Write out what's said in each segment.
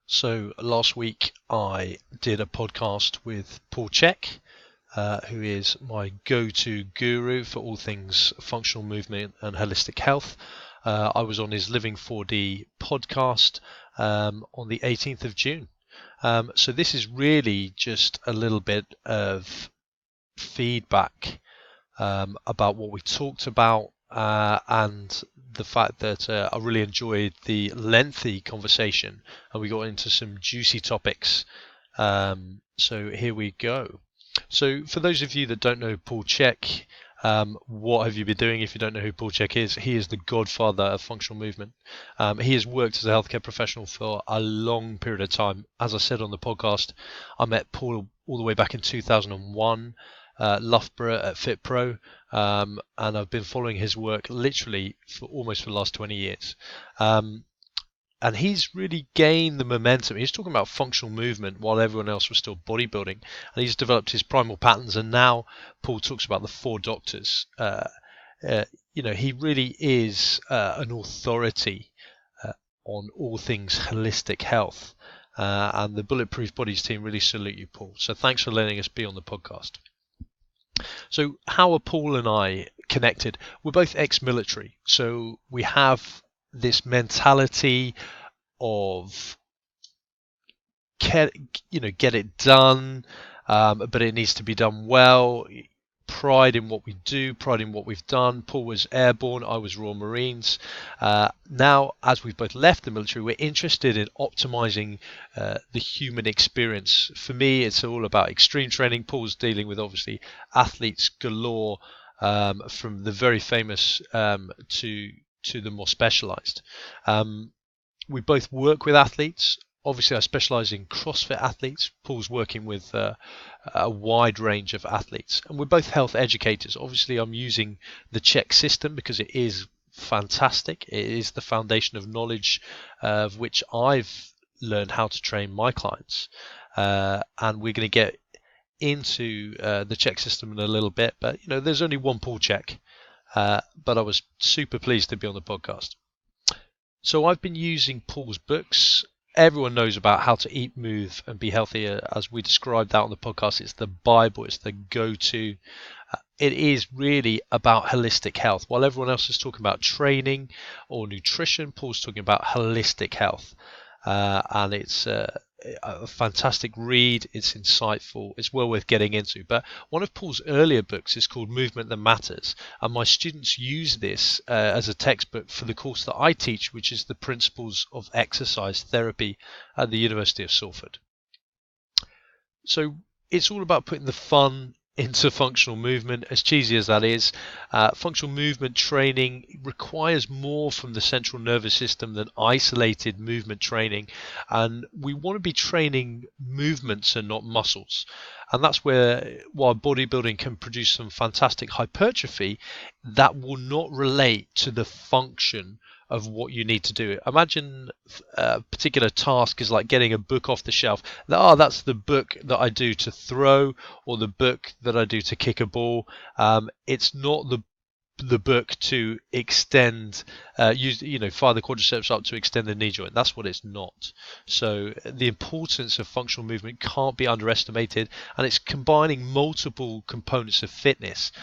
So last week I did a podcast with Paul Chek, who is my go-to guru for all things functional movement and holistic health. I was on his Living 4D podcast on the 18th of June. So this is really just a little bit of feedback about what we talked about and the fact that I really enjoyed the lengthy conversation and we got into some juicy topics. So here we go. So for those of you that don't know Paul Chek, what have you been doing if you don't know who Paul Chek is? He is the godfather of functional movement. He has worked as a healthcare professional for a long period of time. As I said on the podcast, I met Paul all the way back in 2001. Loughborough at FitPro, and I've been following his work literally for almost the last 20 years. And he's really gained the momentum. He's talking about functional movement while everyone else was still bodybuilding, and he's developed his primal patterns. And now Paul talks about the four doctors. He really is an authority on all things holistic health. And the Bulletproofbodies team really salute you, Paul. So thanks for letting us be on the podcast. So how are Paul and I connected? We're both ex-military, so we have this mentality of get it done, but it needs to be done well. Pride in what we do, pride in what we've done. Paul was airborne, I was Royal Marines. Now, as we've both left the military, we're interested in optimizing the human experience. For me, it's all about extreme training. Paul's dealing with, obviously, athletes galore, from the very famous to the more specialized. We both work with athletes. Obviously, I specialize in CrossFit athletes. Paul's working with a wide range of athletes. And we're both health educators. Obviously, I'm using the Chek system because it is fantastic. It is the foundation of knowledge of which I've learned how to train my clients. And we're going to get into the Chek system in a little bit. But, there's only one Paul Chek. But I was super pleased to be on the podcast. So I've been using Paul's books. Everyone knows about how to eat, move, and be healthier. As we described that on the podcast, it's the Bible, it's the go-to. It is really about holistic health. While everyone else is talking about training or nutrition, Paul's talking about holistic health. And it's a fantastic read. It's insightful. It's well worth getting into. But one of Paul's earlier books is called Movement That Matters. And my students use this as a textbook for the course that I teach, which is the Principles of Exercise Therapy at the University of Salford. So it's all about putting the fun into functional movement, as cheesy as that is. Functional movement training requires more from the central nervous system than isolated movement training, and we want to be training movements and not muscles. And that's where, while bodybuilding can produce some fantastic hypertrophy, that will not relate to the function of what you need to do. Imagine a particular task is like getting a book off the shelf. That's the book that I do to throw, or the book that I do to kick a ball. It's not the book to extend, fire the quadriceps up to extend the knee joint. That's what it's not. So the importance of functional movement can't be underestimated, and it's combining multiple components of fitness,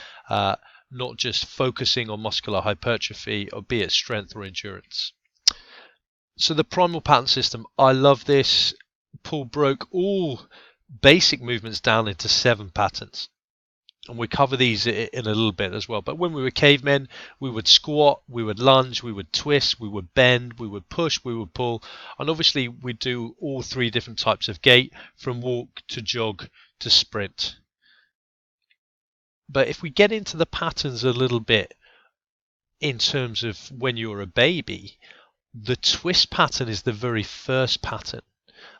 not just focusing on muscular hypertrophy, or be it strength or endurance. So the primal pattern system, I love this. Paul broke all basic movements down into 7 patterns. And we cover these in a little bit as well. But when we were cavemen, we would squat, we would lunge, we would twist, we would bend, we would push, we would pull. And obviously we do all 3 different types of gait, from walk to jog to sprint. But if we get into the patterns a little bit in terms of when you're a baby, the twist pattern is the very first pattern.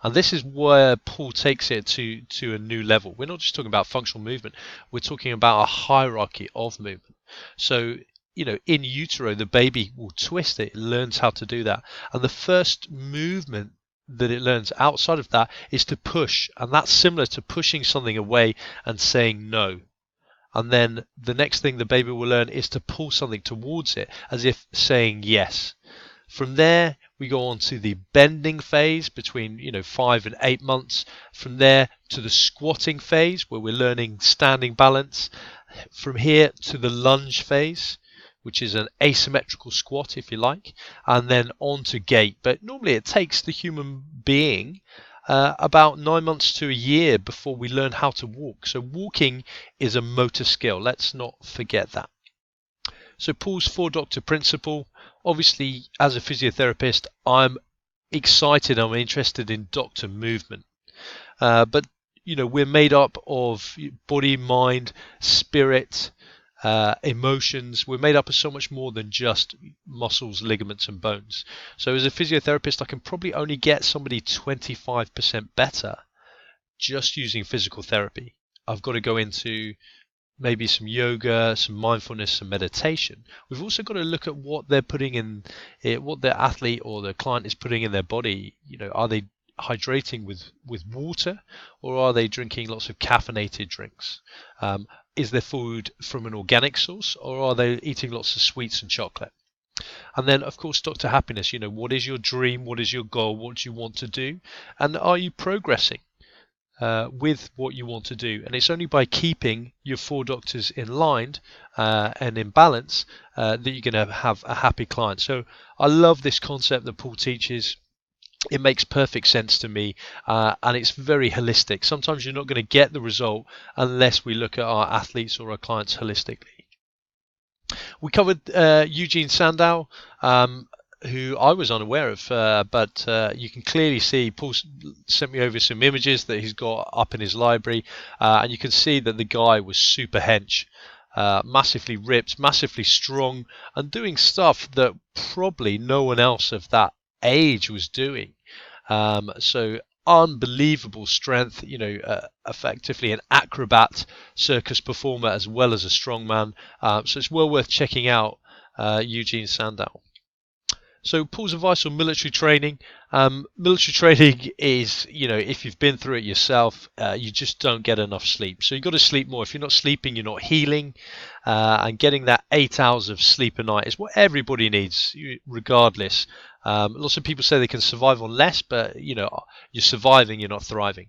And this is where Paul takes it to a new level. We're not just talking about functional movement. We're talking about a hierarchy of movement. So, in utero, the baby will twist it. It learns how to do that. And the first movement that it learns outside of that is to push. And that's similar to pushing something away and saying no. And then the next thing the baby will learn is to pull something towards it, as if saying yes. From there, we go on to the bending phase between 5 and 8 months. From there to the squatting phase where we're learning standing balance. From here to the lunge phase, which is an asymmetrical squat, if you like, and then on to gait. But normally it takes the human being about 9 months to a year before we learn how to walk. So walking is a motor skill. Let's not forget that. So Paul's 4-doctor principle. Obviously, as a physiotherapist, I'm excited, I'm interested in doctor movement. But we're made up of body, mind, spirit, emotions. We're made up of so much more than just muscles, ligaments and bones. So as a physiotherapist, I can probably only get somebody 25% better just using physical therapy. I've got to go into maybe some yoga, some mindfulness, some meditation. We've also got to look at what they're putting in, what their athlete or the client is putting in their body. Are they hydrating with water, or are they drinking lots of caffeinated drinks? Is their food from an organic source, or are they eating lots of sweets and chocolate? And then, of course, Dr. Happiness, what is your dream? What is your goal? What do you want to do? And are you progressing with what you want to do? And it's only by keeping your 4 doctors in line and in balance that you're going to have a happy client. So I love this concept that Paul teaches. It makes perfect sense to me, and it's very holistic. Sometimes you're not going to get the result unless we look at our athletes or our clients holistically. We covered Eugene Sandow, who I was unaware of, but you can clearly see Paul sent me over some images that he's got up in his library, and you can see that the guy was super hench, massively ripped, massively strong, and doing stuff that probably no one else of that age was doing. So unbelievable strength, effectively an acrobat, circus performer as well as a strongman. So it's well worth checking out Eugene Sandow. So Paul's advice on military training. Military training is, if you've been through it yourself, you just don't get enough sleep. So you've got to sleep more. If you're not sleeping, you're not healing. And getting that 8 hours of sleep a night is what everybody needs, regardless. Lots of people say they can survive on less, but you're surviving, you're not thriving.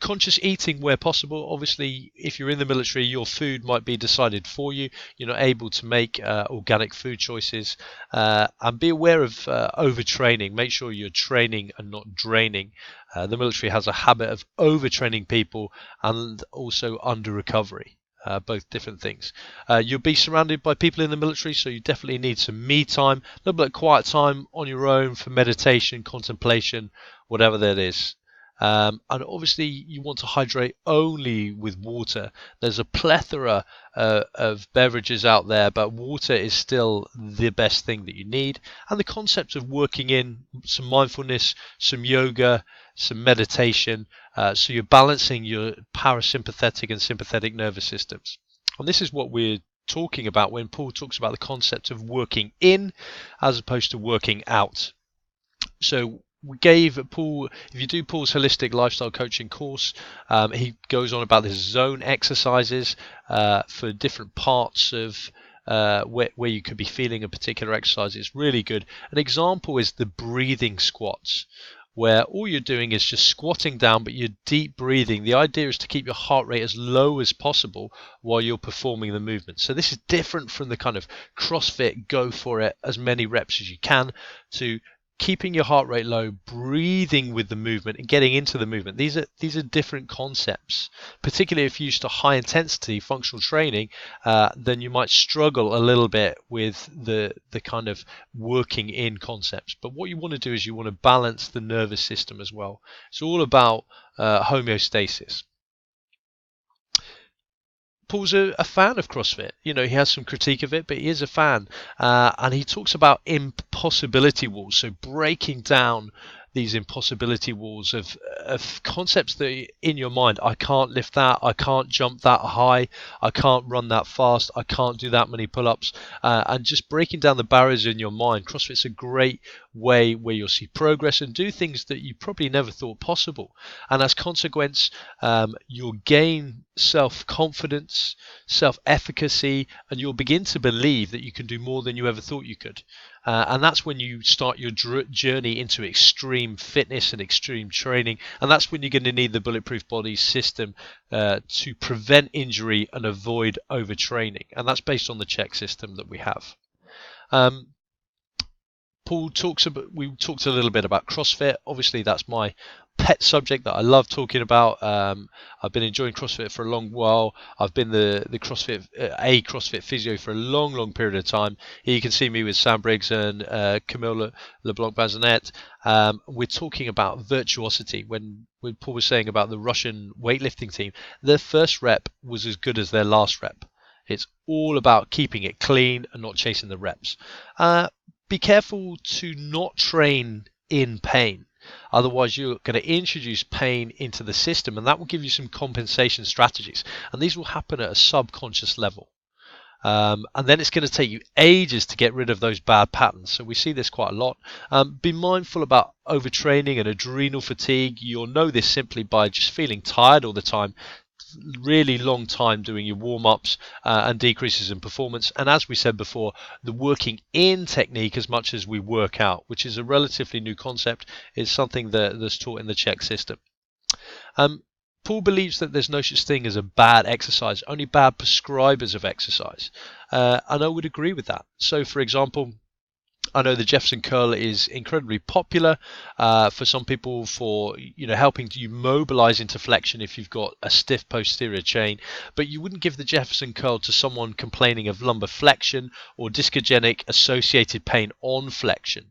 Conscious eating where possible. Obviously, if you're in the military, your food might be decided for you. You're not able to make organic food choices. And be aware of overtraining. Make sure you're training and not draining. The military has a habit of overtraining people and also under recovery. Both different things. You'll be surrounded by people in the military, so you definitely need some me time, a little bit of quiet time on your own for meditation, contemplation, whatever that is. And obviously you want to hydrate only with water. There's a plethora of beverages out there, but water is still the best thing that you need. And the concept of working in some mindfulness, some yoga, some meditation, so you're balancing your parasympathetic and sympathetic nervous systems. And this is what we're talking about when Paul talks about the concept of working in as opposed to working out. So we gave Paul, if you do Paul's holistic lifestyle coaching course, he goes on about his zone exercises for different parts of where you could be feeling a particular exercise. It's really good. An example is the breathing squats, where all you're doing is just squatting down, but you're deep breathing. The idea is to keep your heart rate as low as possible while you're performing the movement. So this is different from the kind of CrossFit, go for it, as many reps as you can, to keeping your heart rate low, breathing with the movement and getting into the movement. These are different concepts. Particularly if you're used to high intensity functional training, then you might struggle a little bit with the kind of working in concepts. But what you want to do is you want to balance the nervous system as well. It's all about homeostasis. Paul's a fan of CrossFit. He has some critique of it, but he is a fan. And he talks about impossibility walls, so breaking down these impossibility walls of concepts that in your mind, I can't lift that, I can't jump that high, I can't run that fast, I can't do that many pull-ups, and just breaking down the barriers in your mind. CrossFit's a great way where you'll see progress and do things that you probably never thought possible, and as consequence you'll gain self-confidence, self-efficacy, and you'll begin to believe that you can do more than you ever thought you could. And that's when you start your journey into extreme fitness and extreme training. And that's when you're going to need the Bulletproof Bodies system to prevent injury and avoid overtraining. And that's based on the Chek system that we have. We talked a little bit about CrossFit. Obviously, that's my pet subject that I love talking about. I've been enjoying CrossFit for a long while. I've been the CrossFit physio for a long period of time. Here you can see me with Sam Briggs and Camille LeBlanc-Bazinet. We're talking about virtuosity. When Paul was saying about the Russian weightlifting team, their first rep was as good as their last rep. It's all about keeping it clean and not chasing the reps. Be careful to not train in pain. Otherwise, you're going to introduce pain into the system, and that will give you some compensation strategies. And these will happen at a subconscious level. And then it's going to take you ages to get rid of those bad patterns. So we see this quite a lot. Be mindful about overtraining and adrenal fatigue. You'll know this simply by just feeling tired all the time. Really long time doing your warm-ups and decreases in performance. And as we said before, the working in technique as much as we work out, which is a relatively new concept, is something that's taught in the Chek system. Paul believes that there's no such thing as a bad exercise, only bad prescribers of exercise. And I would agree with that. So, for example, I know the Jefferson curl is incredibly popular for some people for helping you mobilize into flexion if you've got a stiff posterior chain, but you wouldn't give the Jefferson curl to someone complaining of lumbar flexion or discogenic associated pain on flexion,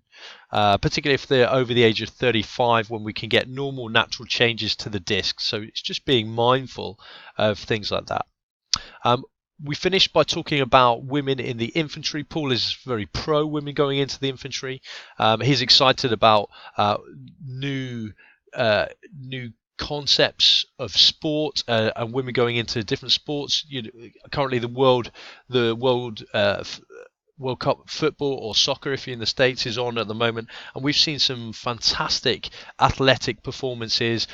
particularly if they're over the age of 35, when we can get normal natural changes to the disc. So it's just being mindful of things like that. We finished by talking about women in the infantry. Paul is very pro women going into the infantry. He's excited about new concepts of sport and women going into different sports. Currently, the World Cup football or soccer, if you're in the States, is on at the moment, and we've seen some fantastic athletic performances.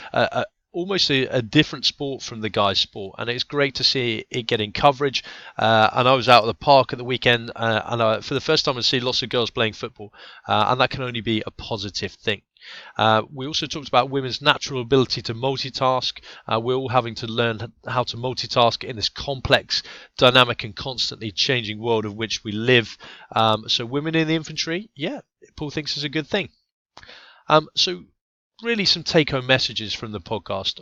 Almost a different sport from the guys' sport, and it's great to see it getting coverage. And I was out at the park at the weekend, and for the first time I see lots of girls playing football, and that can only be a positive thing. We also talked about women's natural ability to multitask. We're all having to learn how to multitask in this complex, dynamic, and constantly changing world of which we live. So women in the infantry, Paul thinks is a good thing. So really some take-home messages from the podcast.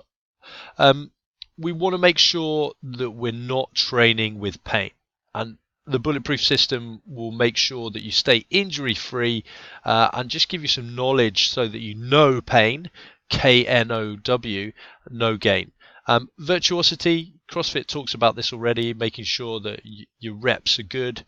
We want to make sure that we're not training with pain, and the Bulletproof system will make sure that you stay injury-free and just give you some knowledge so that you know pain, K-N-O-W, no gain. Virtuosity, CrossFit talks about this already, making sure that your reps are good.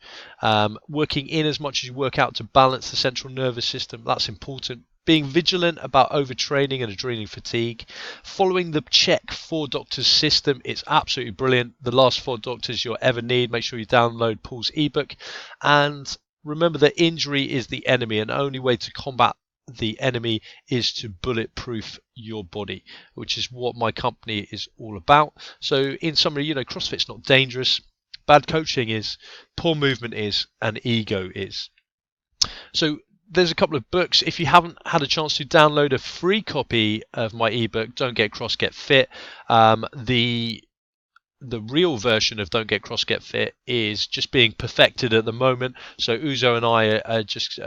Working in as much as you work out to balance the central nervous system, that's important. Being vigilant about overtraining and adrenal fatigue. Following the Chek 4 Doctors system, it's absolutely brilliant. The last 4 doctors you'll ever need. Make sure you download Paul's ebook. And remember that injury is the enemy, and the only way to combat the enemy is to bulletproof your body, which is what my company is all about. So in summary, CrossFit's not dangerous. Bad coaching is, poor movement is, and ego is. So there's a couple of books. If you haven't had a chance to download a free copy of my ebook, Don't Get Cross, Get Fit, the real version of Don't Get Cross, Get Fit is just being perfected at the moment. So Uzo and I are just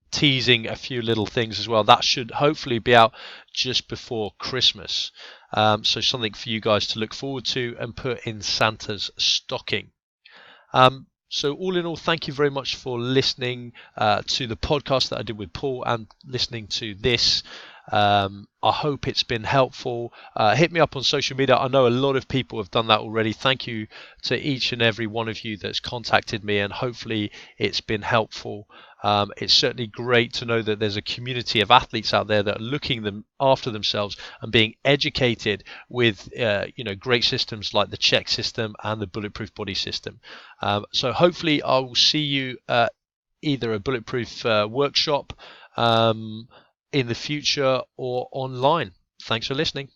teasing a few little things as well. That should hopefully be out just before Christmas. So something for you guys to look forward to and put in Santa's stocking. So all in all, thank you very much for listening to the podcast that I did with Paul and listening to this. I hope it's been helpful. Hit me up on social media. I know a lot of people have done that already. Thank you to each and every one of you that's contacted me, and hopefully it's been helpful. It's certainly great to know that there's a community of athletes out there that are looking after themselves and being educated with great systems like the Chek system and the Bulletproof Body system. So hopefully I will see you at either a Bulletproof workshop in the future or online. Thanks for listening.